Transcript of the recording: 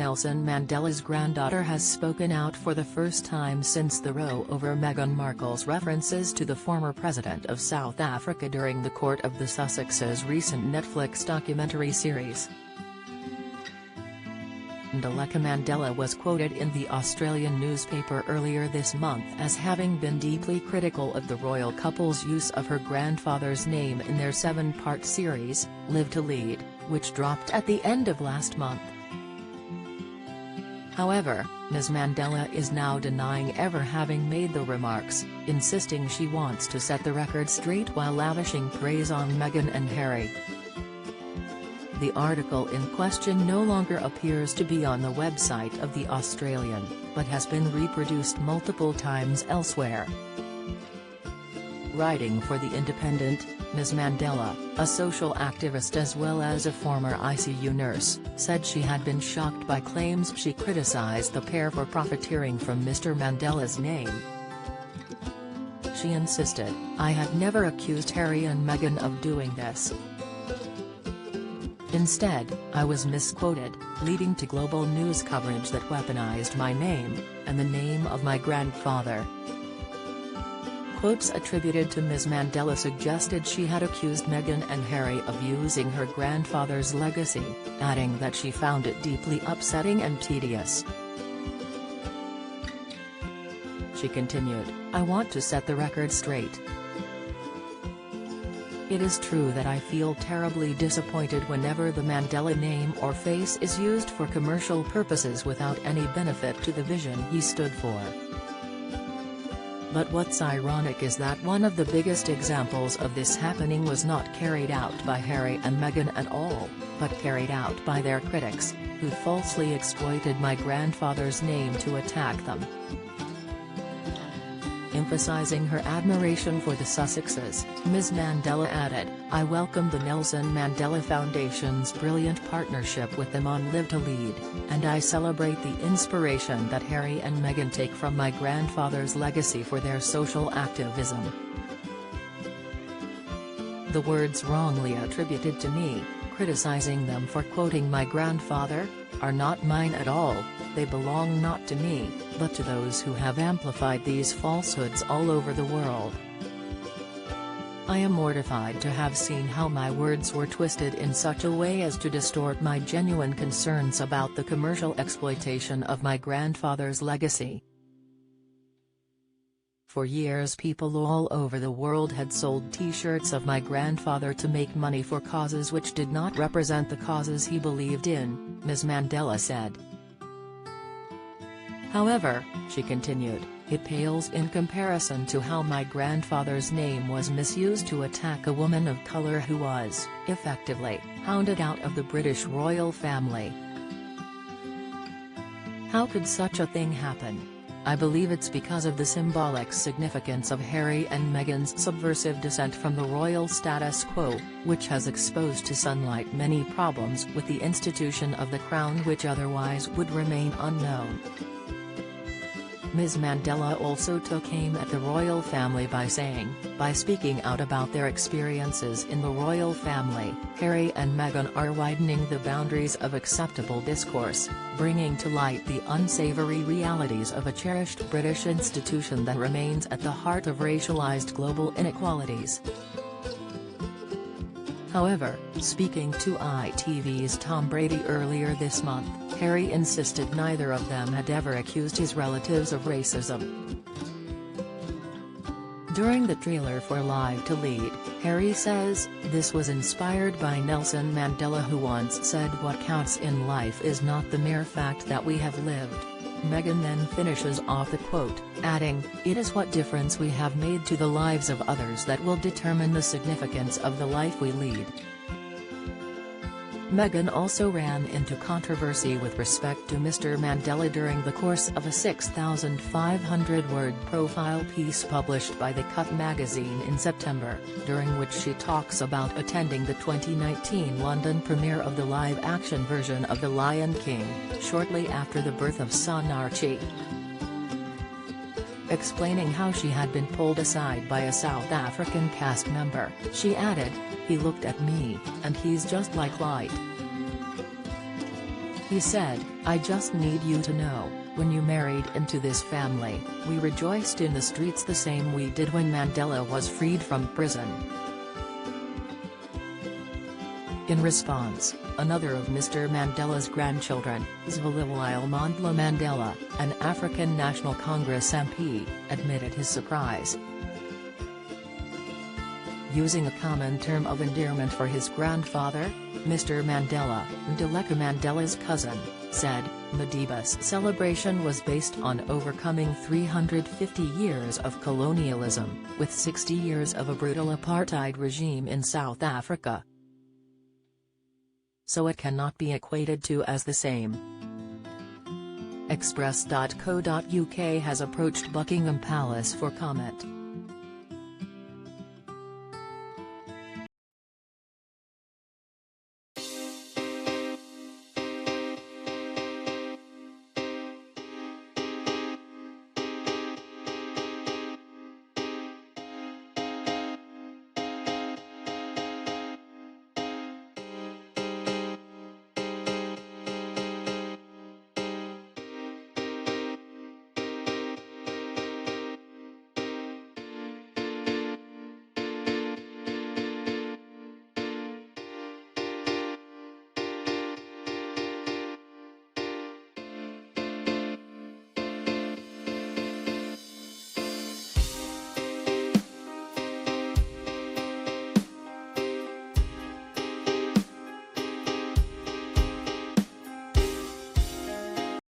Nelson Mandela's granddaughter has spoken out for the first time since the row over Meghan Markle's references to the former president of South Africa during the Court of the Sussexes recent Netflix documentary series. Mandela was quoted in the Australian newspaper earlier this month as having been deeply critical of the royal couple's use of her grandfather's name in their 7-part series, Live to Lead, which dropped at the end of last month. However, Ms. Mandela is now denying ever having made the remarks, insisting she wants to set the record straight while lavishing praise on Meghan and Harry. The article in question no longer appears to be on the website of The Australian, but has been reproduced multiple times elsewhere. Writing for The Independent, Ms. Mandela, a social activist as well as a former ICU nurse, said she had been shocked by claims she criticized the pair for profiteering from Mr. Mandela's name. She insisted, "I had never accused Harry and Meghan of doing this. Instead, I was misquoted, leading to global news coverage that weaponized my name, and the name of my grandfather." Quotes attributed to Ms. Mandela suggested she had accused Meghan and Harry of using her grandfather's legacy, adding that she found it deeply upsetting and tedious. She continued, "I want to set the record straight. It is true that I feel terribly disappointed whenever the Mandela name or face is used for commercial purposes without any benefit to the vision he stood for. But what's ironic is that one of the biggest examples of this happening was not carried out by Harry and Meghan at all, but carried out by their critics, who falsely exploited my grandfather's name to attack them." Emphasizing her admiration for the Sussexes, Ms. Mandela added, "I welcome the Nelson Mandela Foundation's brilliant partnership with them on Live to Lead, and I celebrate the inspiration that Harry and Meghan take from my grandfather's legacy for their social activism. The words wrongly attributed to me, criticizing them for quoting my grandfather, are not mine at all. They belong not to me, but to those who have amplified these falsehoods all over the world. I am mortified to have seen how my words were twisted in such a way as to distort my genuine concerns about the commercial exploitation of my grandfather's legacy. For years people all over the world had sold t-shirts of my grandfather to make money for causes which did not represent the causes he believed in," Ms. Mandela said. However, she continued, "it pales in comparison to how my grandfather's name was misused to attack a woman of color who was, effectively, hounded out of the British royal family. How could such a thing happen? I believe it's because of the symbolic significance of Harry and Meghan's subversive descent from the royal status quo, which has exposed to sunlight many problems with the institution of the crown which otherwise would remain unknown." Ms. Mandela also took aim at the royal family by saying, "By speaking out about their experiences in the royal family, Harry and Meghan are widening the boundaries of acceptable discourse, bringing to light the unsavory realities of a cherished British institution that remains at the heart of racialized global inequalities." However, speaking to ITV's Tom Brady earlier this month, Harry insisted neither of them had ever accused his relatives of racism. During the trailer for Live to Lead, Harry says, "This was inspired by Nelson Mandela, who once said what counts in life is not the mere fact that we have lived." Meghan then finishes off the quote, adding, "It is what difference we have made to the lives of others that will determine the significance of the life we lead." Meghan also ran into controversy with respect to Mr. Mandela during the course of a 6,500-word profile piece published by The Cut magazine in September, during which she talks about attending the 2019 London premiere of the live-action version of The Lion King, shortly after the birth of son Archie. Explaining how she had been pulled aside by a South African cast member, she added, "He looked at me, and he's just like light. He said, "I just need you to know, when you married into this family, we rejoiced in the streets the same we did when Mandela was freed from prison." In response, another of Mr. Mandela's grandchildren, Zwelihle Mandla Mandela, an African National Congress MP, admitted his surprise. Using a common term of endearment for his grandfather, Mr. Mandela, Ndleka Mandela's cousin, said, "Madiba's celebration was based on overcoming 350 years of colonialism, with 60 years of a brutal apartheid regime in South Africa. So it cannot be equated to as the same." Express.co.uk has approached Buckingham Palace for comment.